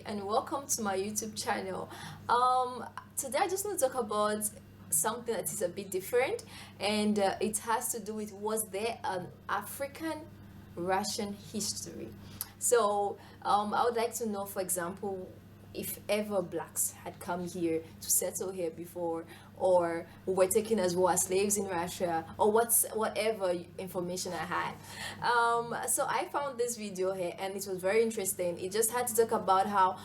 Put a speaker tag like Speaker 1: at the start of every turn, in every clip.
Speaker 1: and welcome to my YouTube channel. Today I just want to talk about something that is a bit different, and it has to do with, was there an African Russian history? So I would like to know, for example, if ever blacks had come here to settle here before, or were taken as war slaves in Russia, or whatever information I had. So I found this video here and it was very interesting. It just had to talk about how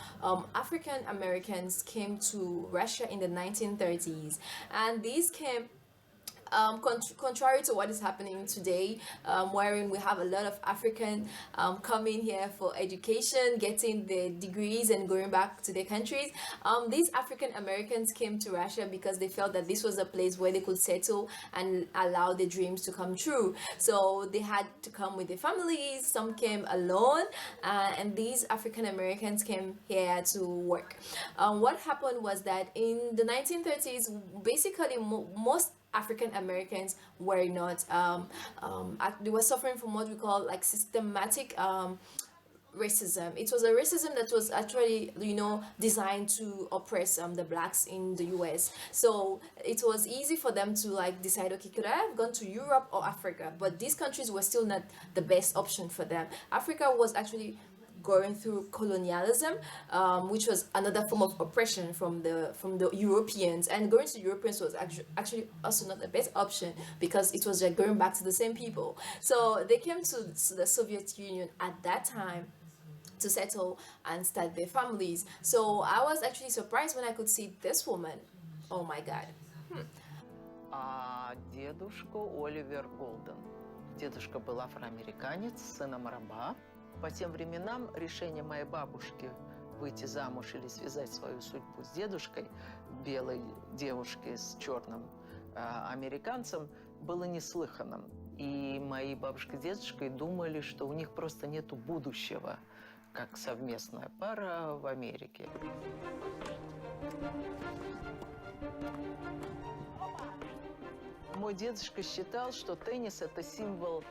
Speaker 1: African Americans came to Russia in the 1930s, and these came contrary to what is happening today, wherein we have a lot of African coming here for education, getting their degrees and going back to their countries. These African Americans came to Russia because they felt that this was a place where they could settle and allow their dreams to come true. So they had to come with their families, some came alone, and these African Americans came here to work. What happened was that in the 1930s, basically most African Americans were not they were suffering from what we call like systematic racism. It was a racism that was actually, designed to oppress the blacks in the US. So it was easy for them to like decide, okay, could I have gone to Europe or Africa? But these countries were still not the best option for them. Africa was actually going through colonialism, which was another form of oppression from the Europeans, and going to Europeans was actually also not the best option because it was like going back to the same people. So they came to the Soviet Union at that time to settle and start their families. So I was actually surprised when I could see this woman. Oh my God.
Speaker 2: А дедушка Оливер Голден. Дедушка был афроамериканец, сыном раба. По тем временам решение моей бабушки выйти замуж или связать свою судьбу с дедушкой, белой девушкой с черным американцем, было неслыханным. И мои бабушка с дедушкой думали, что у них просто нету будущего как совместная пара в Америке. Мой дедушка считал, что теннис – это символ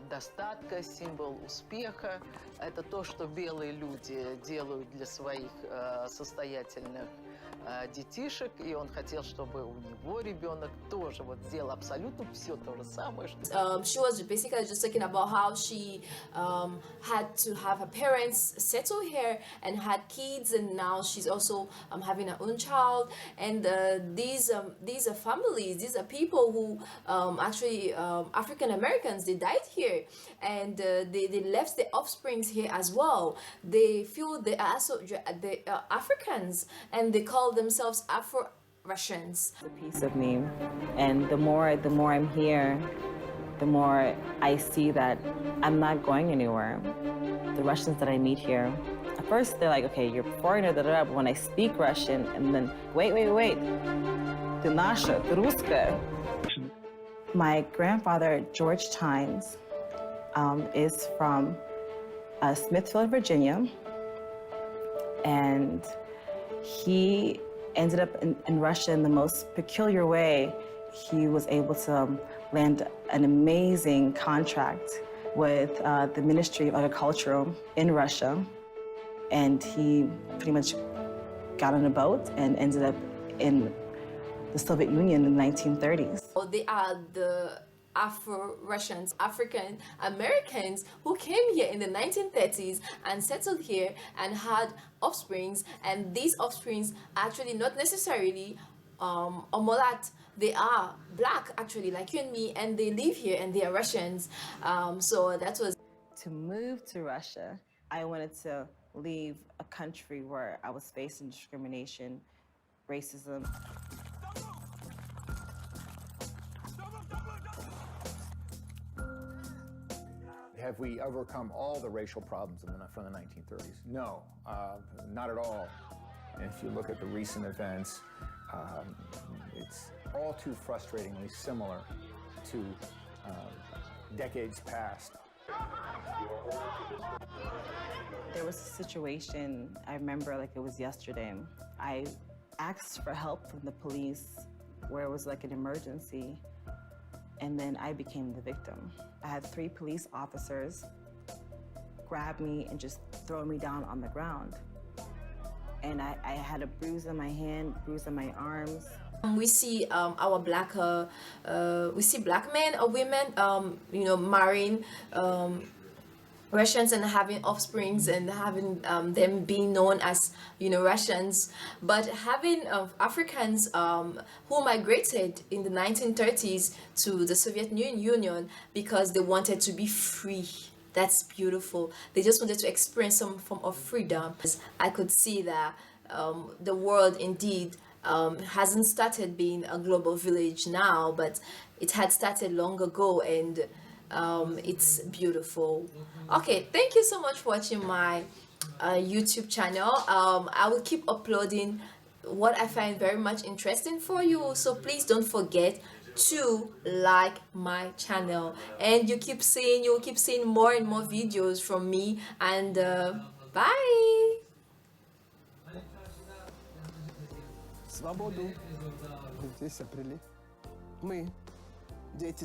Speaker 2: достатка, символ успеха. Это то, что белые люди делают для своих состоятельных детишек. И он хотел, чтобы у него ребенок тоже вот сделал абсолютно все то же самое.
Speaker 1: She was basically just talking about how she had to have her parents settle here and had kids, and now she's also having her own child. And these are families, these are people who actually African Americans, they died here, and they left their offsprings here as well. They feel they are also Africans, and they call themselves Afro-Russians.
Speaker 3: A piece of me, and the more I'm here, the more I see that I'm not going anywhere. The Russians that I meet here, at first they're like, okay, you're a foreigner, da, da, da. But when I speak Russian, and then wait, ты наша, ты русская. My grandfather, George Tynes, is from Smithfield, Virginia, and he ended up in Russia in the most peculiar way. He was able to land an amazing contract with the Ministry of Agriculture in Russia, and he pretty much got on a boat and ended up in the Soviet Union in the 1930s.
Speaker 1: They are the Afro-Russians, African Americans who came here in the 1930s and settled here and had offsprings, and these offsprings actually not necessarily mulat. They are black, actually, like you and me, and they live here and they are Russians. So that was...
Speaker 3: To move to Russia, I wanted to leave a country where I was facing discrimination, racism.
Speaker 4: Have we overcome all the racial problems from the 1930s? No, not at all. And if you look at the recent events, it's all too frustratingly similar to decades past.
Speaker 3: There was a situation, I remember like it was yesterday. I asked for help from the police where it was like an emergency, and then I became the victim. I had 3 police officers grab me and just throw me down on the ground. and I had a bruise on my hand, bruise on my arms.
Speaker 1: We see we see black men or women, marrying Russians and having offsprings and having them being known as Russians, but having Africans who migrated in the 1930s to the Soviet Union because they wanted to be free. That's beautiful. They just wanted to experience some form of freedom. I could see that the world indeed hasn't started being a global village now, but it had started long ago, and it's beautiful. Okay, thank you so much for watching my YouTube channel. I will keep uploading what I find very much interesting for you, so please don't forget to like my channel, and you'll keep seeing more and more videos from me, and bye.
Speaker 5: Свободу. Здесь апрели. Мы, дети